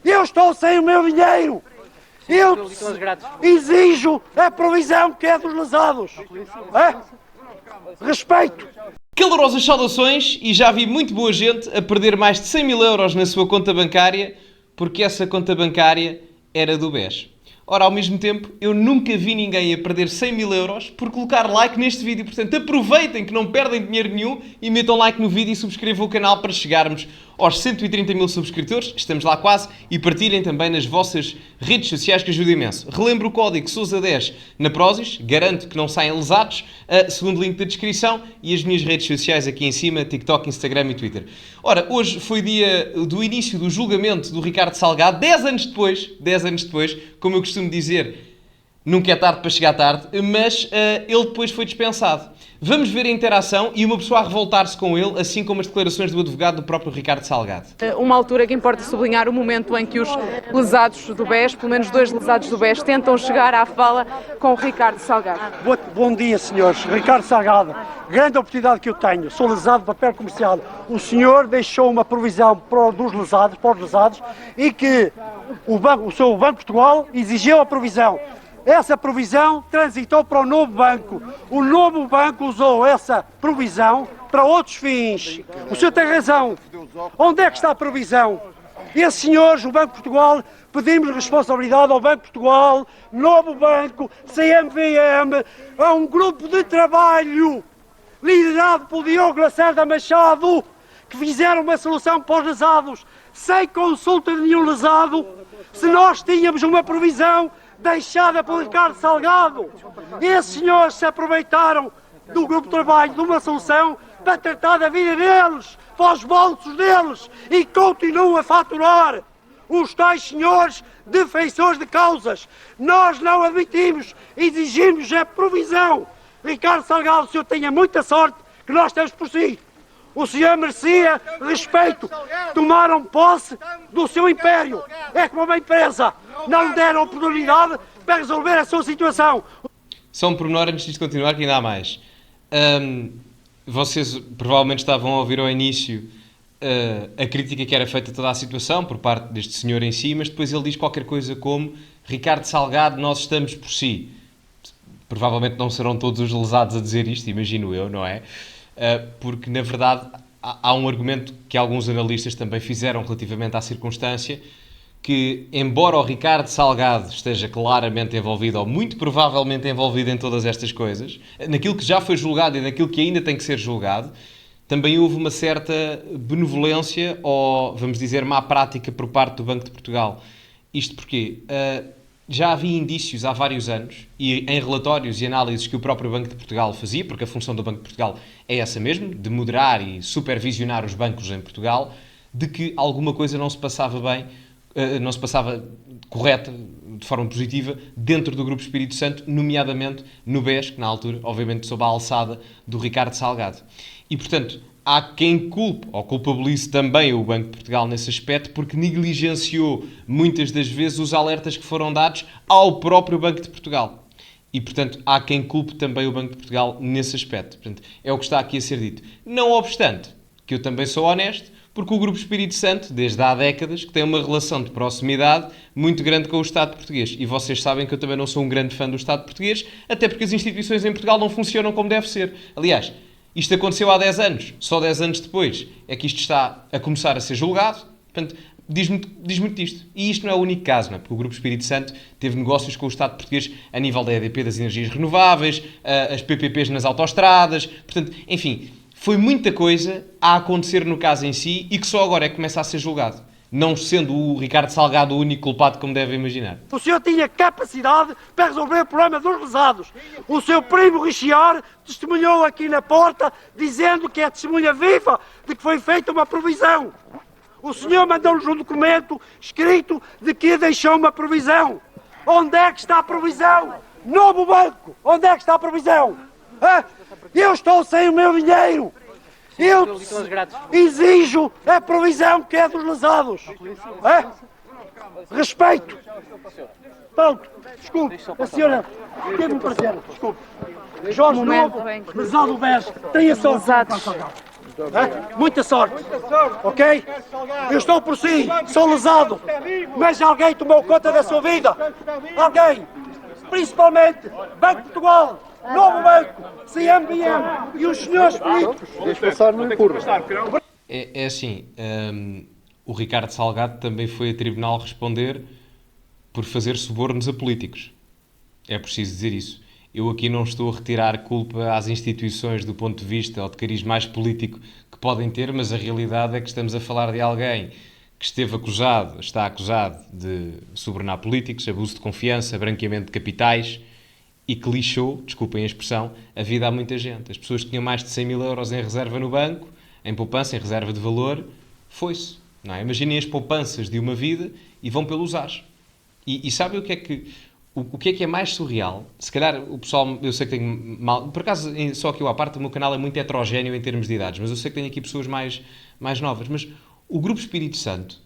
Eu estou sem o meu dinheiro. Eu exijo a provisão que é dos lesados. Respeito. Calorosas saudações, e já vi muito boa gente a perder mais de 100 mil euros na sua conta bancária porque essa conta bancária era do BES. Ora, ao mesmo tempo, eu nunca vi ninguém a perder 100 mil euros por colocar like neste vídeo. Portanto, aproveitem que não perdem dinheiro nenhum e metam like no vídeo e subscrevam o canal para chegarmos aos 130 mil subscritores. Estamos lá quase. E partilhem também nas vossas redes sociais, que ajuda imenso. Relembro o código SOUSA10 na Prozis. Garanto que não saem lesados. Segundo link da descrição. E as minhas redes sociais aqui em cima. TikTok, Instagram e Twitter. Ora, hoje foi dia do início do julgamento do Ricardo Salgado. 10 anos depois, como eu costumo dizer, nunca é tarde para chegar tarde, mas ele depois foi dispensado. Vamos ver a interação e uma pessoa a revoltar-se com ele, assim como as declarações do advogado do próprio Ricardo Salgado. Uma altura que importa sublinhar o momento em que os lesados do BES, pelo menos 2 lesados do BES, tentam chegar à fala com o Ricardo Salgado. Bom dia, senhores. Ricardo Salgado, grande oportunidade que eu tenho. Sou lesado de papel comercial. O senhor deixou uma provisão para os lesados, e que o seu Banco de Portugal exigiu a provisão. Essa provisão transitou para o novo banco. O novo banco usou essa provisão para outros fins. O senhor tem razão. Onde é que está a provisão? Esses senhores, o Banco de Portugal, pedimos responsabilidade ao Banco de Portugal, novo banco, CMVM, a um grupo de trabalho liderado por Diogo Lacerda Machado, que fizeram uma solução para os lesados, sem consulta de nenhum lesado. Se nós tínhamos uma provisão deixada por Ricardo Salgado, esses senhores se aproveitaram do grupo de trabalho de uma solução para tratar da vida deles, para os bolsos deles, e continuam a faturar os tais senhores defensores de causas. Nós não admitimos, exigimos a provisão. Ricardo Salgado, o senhor tenha muita sorte que nós temos por si. O senhor merecia respeito. Tomaram posse do seu império. É como uma empresa. Não lhe deram oportunidade para resolver a sua situação. Só um pormenor antes de continuar, que ainda há mais. Vocês provavelmente estavam a ouvir ao início a crítica que era feita a toda a situação por parte deste senhor em si, mas depois ele diz qualquer coisa como: Ricardo Salgado, nós estamos por si. Provavelmente não serão todos os lesados a dizer isto, imagino eu, não é? Porque, na verdade, há um argumento que alguns analistas também fizeram relativamente à circunstância, que, embora o Ricardo Salgado esteja claramente envolvido, ou muito provavelmente envolvido em todas estas coisas, naquilo que já foi julgado e naquilo que ainda tem que ser julgado, também houve uma certa benevolência, ou, vamos dizer, má prática por parte do Banco de Portugal. Isto porque já havia indícios há vários anos, e em relatórios e análises que o próprio Banco de Portugal fazia, porque a função do Banco de Portugal é essa mesmo, de moderar e supervisionar os bancos em Portugal, de que alguma coisa não se passava bem, não se passava correta, de forma positiva, dentro do Grupo Espírito Santo, nomeadamente no BES, que na altura, obviamente, sob a alçada do Ricardo Salgado. E, portanto, há quem culpe, ou culpabilize também o Banco de Portugal nesse aspecto, porque negligenciou muitas das vezes os alertas que foram dados ao próprio Banco de Portugal. E, portanto, há quem culpe também o Banco de Portugal nesse aspecto. Portanto, é o que está aqui a ser dito. Não obstante, que eu também sou honesto, porque o Grupo Espírito Santo, desde há décadas, que tem uma relação de proximidade muito grande com o Estado português. E vocês sabem que eu também não sou um grande fã do Estado português, até porque as instituições em Portugal não funcionam como deve ser. Aliás, isto aconteceu há 10 anos. Só 10 anos depois é que isto está a começar a ser julgado. Portanto, diz muito disto. E isto não é o único caso, não é? Porque o Grupo Espírito Santo teve negócios com o Estado português a nível da EDP, das energias renováveis, as PPPs nas autoestradas. Portanto, enfim, foi muita coisa a acontecer no caso em si e que só agora é que começa a ser julgado. Não sendo o Ricardo Salgado o único culpado, como devem imaginar. O senhor tinha capacidade para resolver o problema dos lesados. O seu primo Richiar testemunhou aqui na porta, dizendo que é testemunha viva de que foi feita uma provisão. O senhor mandou-nos um documento escrito de que deixou uma provisão. Onde é que está a provisão? Novo banco! Onde é que está a provisão? Eu estou sem o meu dinheiro! Eu exijo a provisão que é dos lesados! Respeito! Pronto, desculpe, a senhora teve um prazer, desculpe. Jorge Novo, lesado BES, tenha sorte. Muita sorte. Ok? Eu estou por si, sou lesado. Mas alguém tomou conta da sua vida. Alguém. Principalmente Banco de Portugal, Novo Banco, CMBM e os senhores políticos. É assim, o Ricardo Salgado também foi a tribunal responder por fazer subornos a políticos. É preciso dizer isso. Eu aqui não estou a retirar culpa às instituições do ponto de vista ou de cariz mais político que podem ter, mas a realidade é que estamos a falar de alguém que está acusado de subornar políticos, abuso de confiança, branqueamento de capitais e que lixou, desculpem a expressão, a vida a muita gente. As pessoas que tinham mais de 100 mil euros em reserva no banco, em poupança, em reserva de valor, foi-se. Não é? Imaginem as poupanças de uma vida e vão pelos ares. E sabem o que é mais surreal? Se calhar o pessoal, eu sei que tenho mal, por acaso só aqui à parte, o meu canal é muito heterogéneo em termos de idades, mas eu sei que tenho aqui pessoas mais novas, mas o Grupo Espírito Santo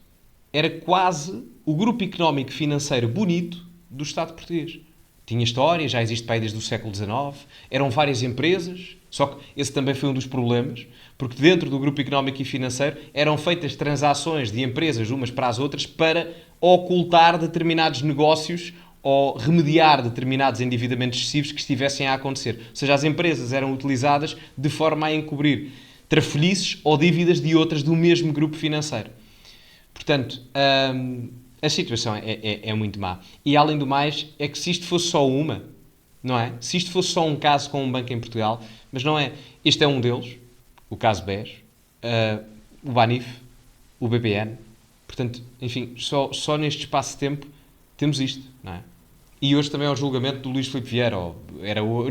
era quase o grupo económico financeiro bonito do Estado português. Tinha história, já existe para aí desde o século XIX, eram várias empresas, só que esse também foi um dos problemas, porque dentro do grupo económico e financeiro eram feitas transações de empresas umas para as outras para ocultar determinados negócios ou remediar determinados endividamentos excessivos que estivessem a acontecer. Ou seja, as empresas eram utilizadas de forma a encobrir trafolhices ou dívidas de outras do mesmo grupo financeiro. Portanto, a situação é muito má. E, além do mais, é que se isto fosse só uma, não é? Se isto fosse só um caso com um banco em Portugal, mas não é. Este é um deles, o caso BES, o Banif, o BPN. Portanto, enfim, só neste espaço de tempo temos isto, não é? E hoje também é o julgamento do Luís Filipe Vieira.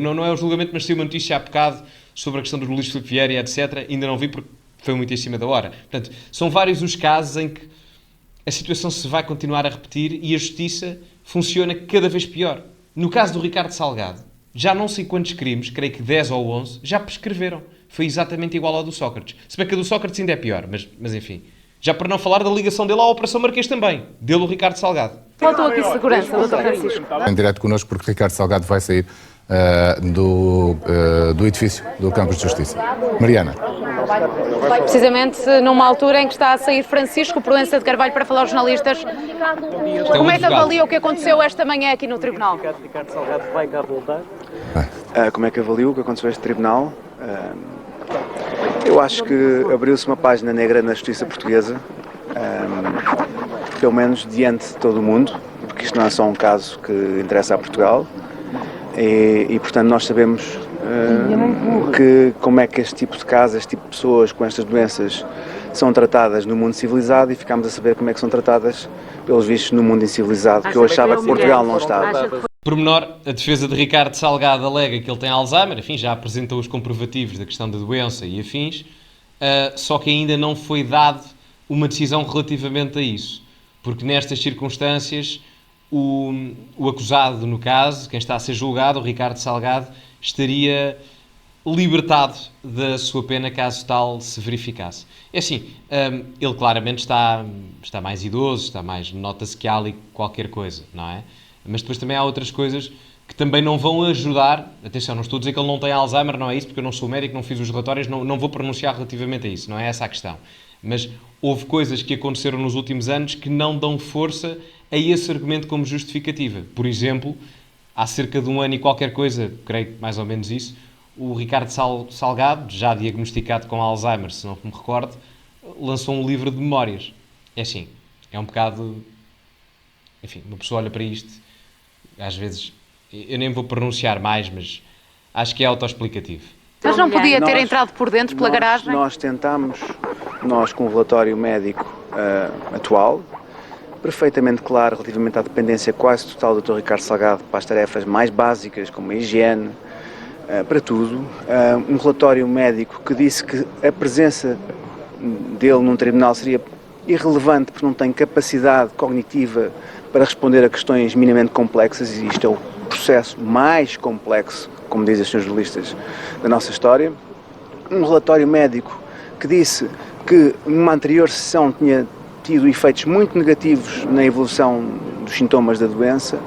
Não é o julgamento, mas saiu uma notícia há bocado sobre a questão do Luís Filipe Vieira e etc. Ainda não vi porque foi muito em cima da hora. Portanto, são vários os casos em que a situação se vai continuar a repetir e a justiça funciona cada vez pior. No caso do Ricardo Salgado, já não sei quantos crimes, creio que 10 ou 11, já prescreveram. Foi exatamente igual ao do Sócrates. Se bem que a do Sócrates ainda é pior, mas enfim. Já para não falar da ligação dele à Operação Marquês também, dele o Ricardo Salgado. Faltou aqui segurança, Dr. Francisco. Em direto connosco porque Ricardo Salgado vai sair do edifício do Campos de Justiça. Mariana. Precisamente numa altura em que está a sair Francisco Proença de Carvalho para falar aos jornalistas. Como é que avalia o que aconteceu esta manhã aqui no Tribunal? Ricardo Salgado vai cá voltar? Como é que avalio o que aconteceu neste Tribunal? Eu acho que abriu-se uma página negra na justiça portuguesa, pelo menos diante de todo o mundo, porque isto não é só um caso que interessa a Portugal, e portanto nós sabemos como é que este tipo de casos, este tipo de pessoas com estas doenças são tratadas no mundo civilizado e ficámos a saber como é que são tratadas, pelos vistos, no mundo incivilizado, que eu achava que Portugal não estava. Pormenor, a defesa de Ricardo Salgado alega que ele tem Alzheimer, enfim, já apresentou os comprovativos da questão da doença e afins, só que ainda não foi dado uma decisão relativamente a isso, porque nestas circunstâncias o acusado, no caso, quem está a ser julgado, o Ricardo Salgado, estaria libertado da sua pena caso tal se verificasse. É assim, ele claramente está mais idoso, nota-se que há ali qualquer coisa, não é? Mas depois também há outras coisas que também não vão ajudar. Atenção, não estou a dizer que ele não tem Alzheimer, não é isso, porque eu não sou médico, não fiz os relatórios, não vou pronunciar relativamente a isso, não é essa a questão. Mas houve coisas que aconteceram nos últimos anos que não dão força a esse argumento como justificativa. Por exemplo, há cerca de um ano e qualquer coisa, creio que mais ou menos isso, o Ricardo Salgado, já diagnosticado com Alzheimer, se não me recordo, lançou um livro de memórias. É assim, é um bocado... Enfim, uma pessoa olha para isto, às vezes, eu nem vou pronunciar mais, mas acho que é autoexplicativo. Mas não podia ter entrado por dentro, pela garagem? Nós tentámos, com o relatório médico atual, perfeitamente claro relativamente à dependência quase total do Dr. Ricardo Salgado para as tarefas mais básicas, como a higiene, para tudo. Um relatório médico que disse que a presença dele num tribunal seria irrelevante porque não tem capacidade cognitiva para responder a questões minimamente complexas, e isto é o processo mais complexo, como dizem os senhores jornalistas, da nossa história. Um relatório médico que disse que numa anterior sessão tinha tido efeitos muito negativos na evolução dos sintomas da doença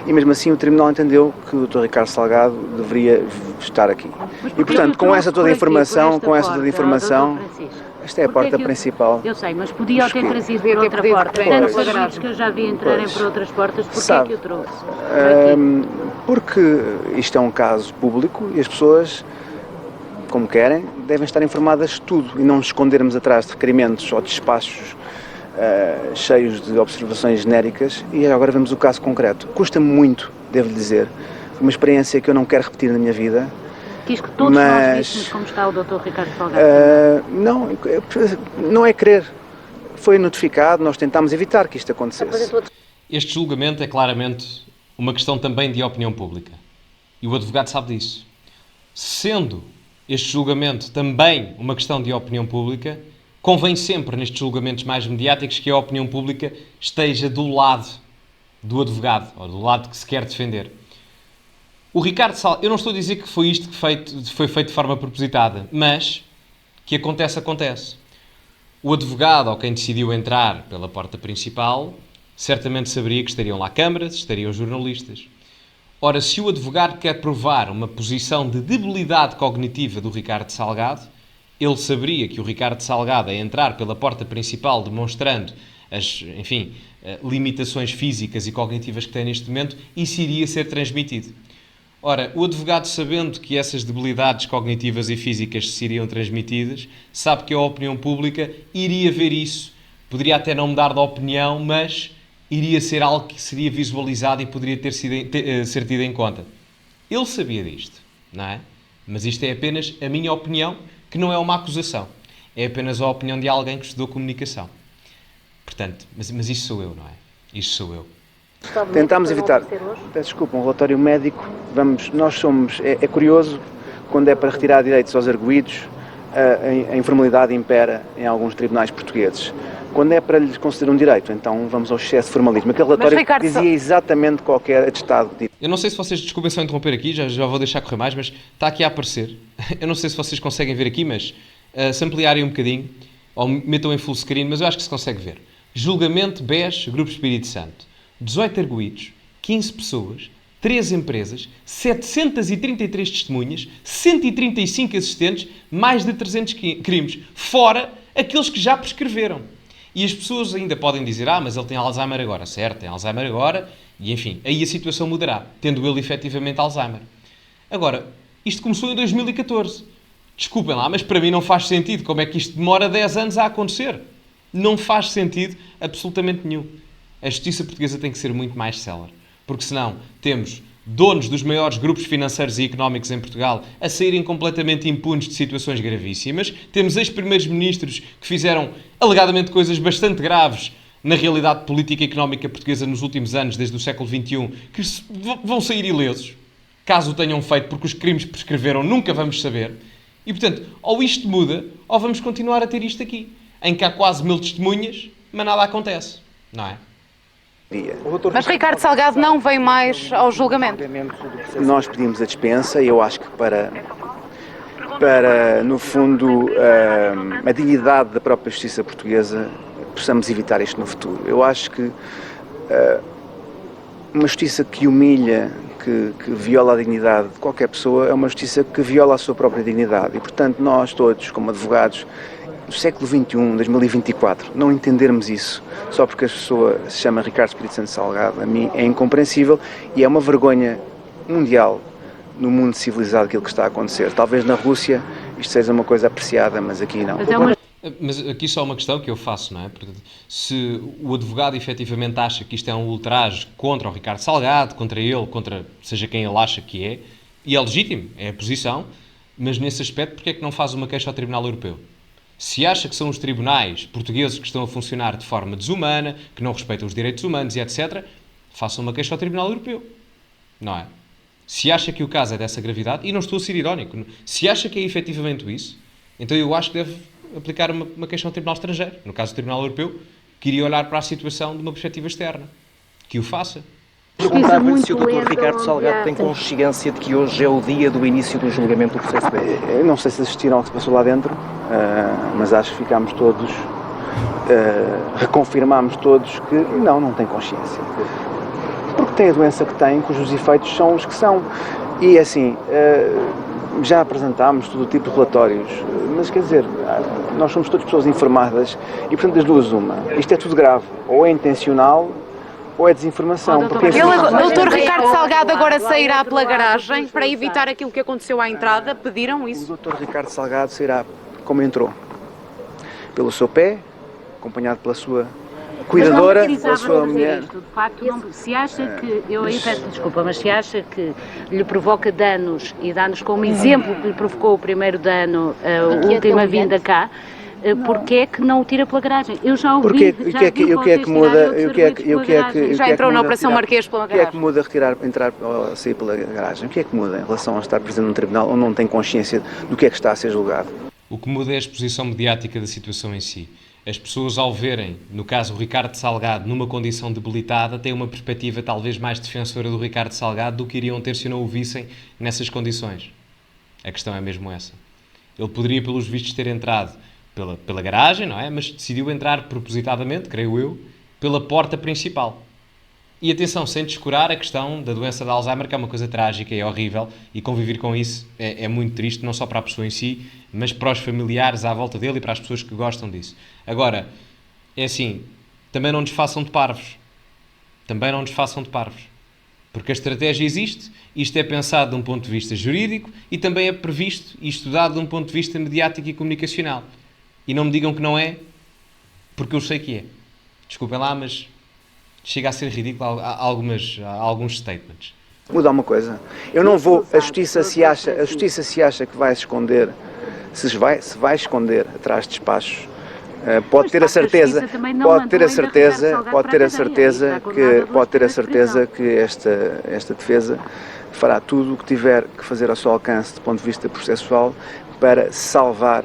e mesmo assim o Tribunal entendeu que o Dr. Ricardo Salgado deveria estar aqui. E portanto, com essa toda a informação, esta é a porta principal. Eu sei, mas podia ter trazido por outra porta. Tantos serviços que eu já vi entrarem por outras portas, porquê é que o trouxe? Porque isto é um caso público e as pessoas, como querem, devem estar informadas de tudo e não nos escondermos atrás de requerimentos ou de despachos cheios de observações genéricas. E agora vemos o caso concreto. Custa-me muito, devo dizer, uma experiência que eu não quero repetir na minha vida. Quis que todos nós víssemos como está o Dr. Ricardo Salgado. Não é querer. Foi notificado, nós tentámos evitar que isto acontecesse. Este julgamento é claramente uma questão também de opinião pública. E o advogado sabe disso. Sendo este julgamento também uma questão de opinião pública, convém sempre, nestes julgamentos mais mediáticos, que a opinião pública esteja do lado do advogado, ou do lado que se quer defender. O Ricardo Salgado, eu não estou a dizer que foi isto que foi feito de forma propositada, mas que acontece. O advogado, ou quem decidiu entrar pela porta principal, certamente saberia que estariam lá câmaras, estariam jornalistas. Ora, se o advogado quer provar uma posição de debilidade cognitiva do Ricardo Salgado, ele saberia que o Ricardo Salgado, a entrar pela porta principal, demonstrando as, limitações físicas e cognitivas que tem neste momento, isso iria ser transmitido. Ora, o advogado, sabendo que essas debilidades cognitivas e físicas seriam transmitidas, sabe que a opinião pública iria ver isso. Poderia até não mudar de opinião, mas iria ser algo que seria visualizado e poderia ser tido em conta. Ele sabia disto, não é? Mas isto é apenas a minha opinião, que não é uma acusação. É apenas a opinião de alguém que estudou comunicação. Portanto, mas isto sou eu, não é? Isto sou eu. Tentámos evitar, desculpa, um relatório médico, é curioso, quando é para retirar direitos aos arguidos, a informalidade impera em alguns tribunais portugueses. Quando é para lhes conceder um direito, então vamos ao excesso de formalismo. Aquele relatório dizia exatamente qualquer atestado. Eu não sei se vocês, desculpem só interromper aqui, já vou deixar correr mais, mas está aqui a aparecer. Eu não sei se vocês conseguem ver aqui, mas se ampliarem um bocadinho, ou metam em full screen, mas eu acho que se consegue ver. Julgamento BES, Grupo Espírito Santo. 18 arguidos, 15 pessoas, 3 empresas, 733 testemunhas, 135 assistentes, mais de 300 crimes, fora aqueles que já prescreveram. E as pessoas ainda podem dizer, mas ele tem Alzheimer agora. Certo, tem Alzheimer agora, e enfim, aí a situação mudará, tendo ele efetivamente Alzheimer. Agora, isto começou em 2014. Desculpem lá, mas para mim não faz sentido como é que isto demora 10 anos a acontecer. Não faz sentido absolutamente nenhum. A justiça portuguesa tem que ser muito mais célere, porque senão temos donos dos maiores grupos financeiros e económicos em Portugal a saírem completamente impunes de situações gravíssimas, temos ex-primeiros ministros que fizeram alegadamente coisas bastante graves na realidade política e económica portuguesa nos últimos anos, desde o século XXI, que vão sair ilesos, caso o tenham feito, porque os crimes prescreveram, nunca vamos saber. E, portanto, ou isto muda, ou vamos continuar a ter isto aqui, em que há quase 1000 testemunhas, mas nada acontece, não é? Mas Ricardo Salgado não vem mais ao julgamento. Nós pedimos a dispensa e eu acho que para no fundo, a dignidade da própria justiça portuguesa, possamos evitar isto no futuro. Eu acho que uma justiça que humilha, que viola a dignidade de qualquer pessoa, é uma justiça que viola a sua própria dignidade. E, portanto, nós todos, como advogados, no século XXI, 2024, não entendermos isso só porque a pessoa se chama Ricardo Espírito Santo Salgado, a mim é incompreensível e é uma vergonha mundial no mundo civilizado aquilo que está a acontecer. Talvez na Rússia isto seja uma coisa apreciada, mas aqui não. Mas aqui só uma questão que eu faço, não é? Portanto, se o advogado efetivamente acha que isto é um ultraje contra o Ricardo Salgado, contra ele, contra seja quem ele acha que é, e é legítimo, é a posição, mas nesse aspecto, porque é que não faz uma queixa ao Tribunal Europeu? Se acha que são os tribunais portugueses que estão a funcionar de forma desumana, que não respeitam os direitos humanos e etc., faça uma queixa ao Tribunal Europeu. Não é? Se acha que o caso é dessa gravidade, e não estou a ser irónico, se acha que é efetivamente isso, então eu acho que deve aplicar uma queixa ao Tribunal Estrangeiro, no caso do Tribunal Europeu, que iria olhar para a situação de uma perspectiva externa. Que o faça. Perguntava-lhe se o Dr. Ricardo Salgado tem consciência de que hoje é o dia do início do julgamento do processo dele. Eu não sei se assistiram ao que se passou lá dentro, mas acho que ficámos todos, reconfirmámos todos que não tem consciência. porque tem a doença que tem, cujos efeitos são os que são. E assim, já apresentámos todo tipo de relatórios, mas quer dizer, nós somos todas pessoas informadas e, portanto, das duas uma. Isto é tudo grave, ou é intencional ou é desinformação. Porque O Dr. Ricardo Salgado agora sairá pela garagem para evitar aquilo que aconteceu à entrada. Pediram isso? O Dr. Ricardo Salgado sairá como entrou, pelo seu pé, acompanhado pela sua cuidadora, pela sua mulher. Isto, de facto, se acha que, eu aí peço desculpa, mas se acha que lhe provoca danos e dá-nos como exemplo que lhe provocou o primeiro dano, a última vinda cá, porque é que não o tira pela garagem? Eu já ouvi, o que é que muda? Já entrou na Operação Marquês pela O que é que garagem. muda entrar ou sair pela garagem? O que é que muda em relação a estar presente num tribunal onde não tem consciência do que é que está a ser julgado? O que muda é a exposição mediática da situação em si. As pessoas, ao verem, no caso, o Ricardo Salgado numa condição debilitada, têm uma perspectiva talvez mais defensora do Ricardo Salgado do que iriam ter se não o vissem nessas condições. A questão é mesmo essa. Ele poderia, pelos vistos, ter entrado pela garagem, não é? Mas decidiu entrar propositadamente, creio eu, pela porta principal. E atenção, sem descurar a questão da doença de Alzheimer, que é uma coisa trágica e horrível, e conviver com isso é muito triste, não só para a pessoa em si, mas para os familiares à volta dele e para as pessoas que gostam disso. Agora, é assim, também não nos façam de parvos. Também não nos façam de parvos. Porque a estratégia existe, isto é pensado de um ponto de vista jurídico e também é previsto e estudado de um ponto de vista mediático e comunicacional. E não me digam que não é, porque eu sei que é. Desculpem lá, mas chega a ser ridículo alguns statements. Muda uma coisa. Eu não vou. A justiça se acha que vai se esconder, se vai esconder atrás de despachos. Pode ter a certeza que esta defesa fará tudo o que tiver que fazer ao seu alcance do ponto de vista processual para salvar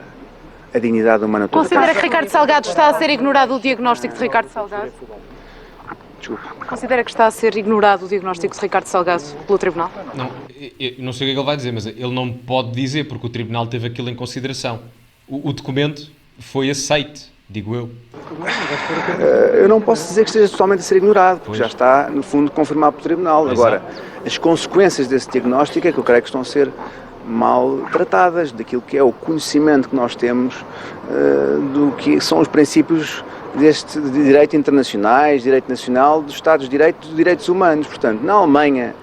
a dignidade humana toda. Considera que Ricardo Salgado está a ser ignorado o diagnóstico de Ricardo Salgado? Desculpe. Considera que está a ser ignorado o diagnóstico de Ricardo Salgado pelo Tribunal? Não, eu não sei o que ele vai dizer, mas ele não pode dizer porque o Tribunal teve aquilo em consideração. O documento foi aceite, digo eu. Eu não posso dizer que esteja totalmente a ser ignorado, porque já está, no fundo, confirmado pelo Tribunal. Agora, as consequências desse diagnóstico é que eu creio que estão a ser mal tratadas, daquilo que é o conhecimento que nós temos do que são os princípios de direito internacionais, direito nacional, dos Estados de Direito, dos direitos humanos. Portanto, na Alemanha,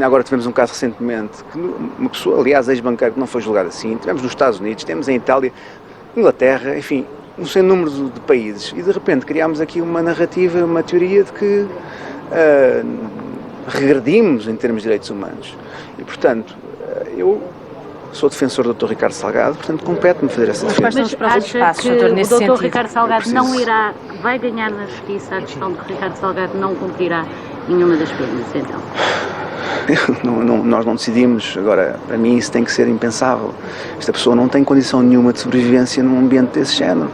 agora tivemos um caso recentemente, que uma pessoa, aliás, ex-banqueiro, que não foi julgada assim, tivemos nos Estados Unidos, temos em Itália, Inglaterra, enfim, um sem número de países, e de repente criámos aqui uma narrativa, uma teoria de que regredimos em termos de direitos humanos. E, portanto, eu sou defensor do Dr. Ricardo Salgado, portanto, compete-me fazer essa defesa. Mas acha que o Dr. Ricardo Salgado vai ganhar na justiça a questão de que Ricardo Salgado não cumprirá nenhuma das penas, então? Nós não decidimos, agora, para mim isso tem que ser impensável. Esta pessoa não tem condição nenhuma de sobrevivência num ambiente desse género.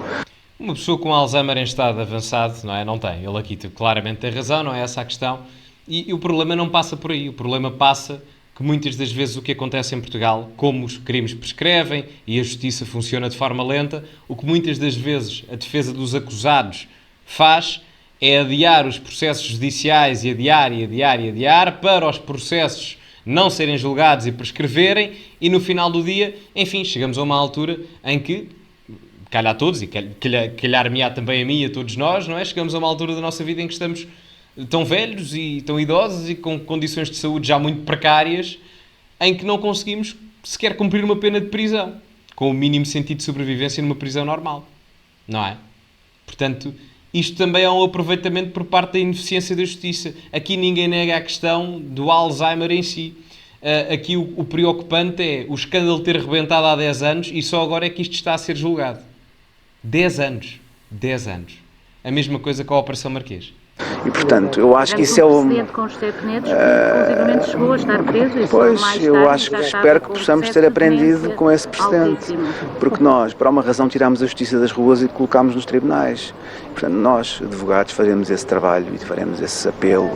Uma pessoa com Alzheimer em estado avançado, não é? Não tem. Ele aqui claramente tem razão, não é essa a questão. E o problema não passa por aí. O problema passa que muitas das vezes o que acontece em Portugal, como os crimes prescrevem e a justiça funciona de forma lenta, o que muitas das vezes a defesa dos acusados faz é adiar os processos judiciais e adiar para os processos não serem julgados e prescreverem e no final do dia, enfim, chegamos a uma altura em que, calhar a todos e calhar-me-á também a mim e a todos nós, não é? Chegamos a uma altura da nossa vida em que estamos tão velhos e tão idosos e com condições de saúde já muito precárias em que não conseguimos sequer cumprir uma pena de prisão com o mínimo sentido de sobrevivência numa prisão normal, não é? Portanto, isto também é um aproveitamento por parte da ineficiência da justiça. Aqui ninguém nega a questão do Alzheimer em si. Aqui o preocupante é o escândalo ter rebentado há 10 anos e só agora é que isto está a ser julgado. 10 anos. 10 anos. A mesma coisa com a Operação Marquês. E, portanto, eu acho que isso é o... com os José Penedos, que chegou a estar preso. Pois, eu acho que espero que possamos ter aprendido com esse precedente. Porque nós, por uma razão, tirámos a justiça das ruas e colocámos nos tribunais. Portanto, nós, advogados, faremos esse trabalho e faremos esse apelo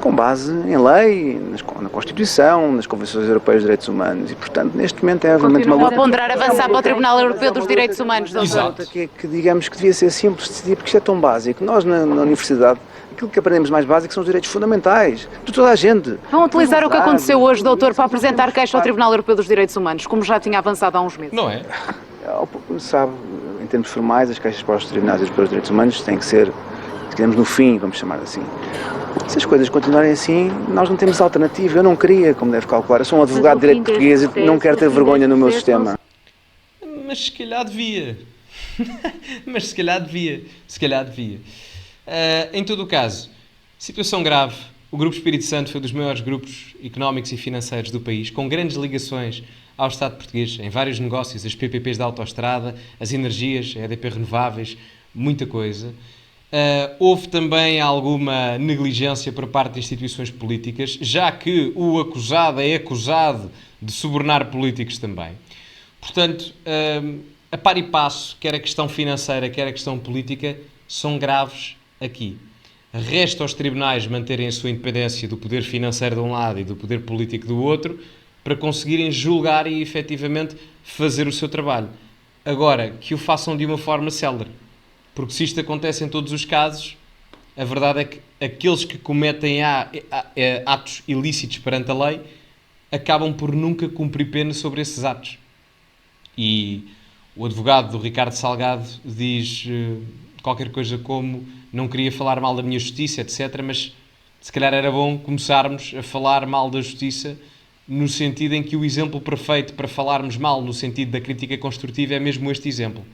com base em lei, na Constituição, nas Convenções Europeias de Direitos Humanos. E, portanto, neste momento é realmente uma luta... a ponderar avançar para o Tribunal Europeu dos Direitos Humanos, doutor. Que digamos que devia ser simples de decidir, porque isto é tão básico. Nós, na universidade, Aquilo que aprendemos mais básico são os direitos fundamentais de toda a gente. Vão utilizar o que aconteceu hoje, doutor, para apresentar queixa ao Tribunal Europeu dos Direitos Humanos, como já tinha avançado há uns meses. Não é? Sabe, em termos formais, as queixas para os tribunais europeus dos direitos humanos têm que ser, digamos, no fim, vamos chamar assim. Se as coisas continuarem assim, nós não temos alternativa. Eu não queria, como deve calcular, eu sou um advogado de direito português e não quero ter vergonha no meu sistema. Mas se calhar devia. Mas se calhar devia. Se calhar devia. Em todo o caso, situação grave. O Grupo Espírito Santo foi dos maiores grupos económicos e financeiros do país, com grandes ligações ao Estado português, em vários negócios, as PPPs da autoestrada, as energias, a EDP Renováveis, muita coisa. Houve também alguma negligência por parte de instituições políticas, já que o acusado é acusado de subornar políticos também. Portanto, a par e passo, quer a questão financeira, quer a questão política, são graves aqui. Resta aos tribunais manterem a sua independência do poder financeiro de um lado e do poder político do outro, para conseguirem julgar e efetivamente fazer o seu trabalho. Agora, que o façam de uma forma célere. Porque se isto acontece em todos os casos, a verdade é que aqueles que cometem atos ilícitos perante a lei acabam por nunca cumprir pena sobre esses atos. E o advogado do Ricardo Salgado diz qualquer coisa como: não queria falar mal da minha justiça, etc. Mas se calhar era bom começarmos a falar mal da justiça, no sentido em que o exemplo perfeito para falarmos mal, no sentido da crítica construtiva, é mesmo este exemplo.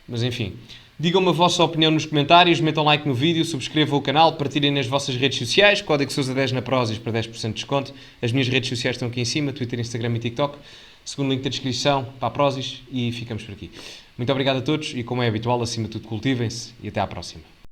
Mas enfim, digam-me a vossa opinião nos comentários, metam like no vídeo, subscrevam o canal, partilhem nas vossas redes sociais, código Sousa10 na Prozis para 10% de desconto. As minhas redes sociais estão aqui em cima, Twitter, Instagram e TikTok. Segundo link da descrição para a Prozis, e ficamos por aqui. Muito obrigado a todos e, como é habitual, acima de tudo, cultivem-se e até à próxima.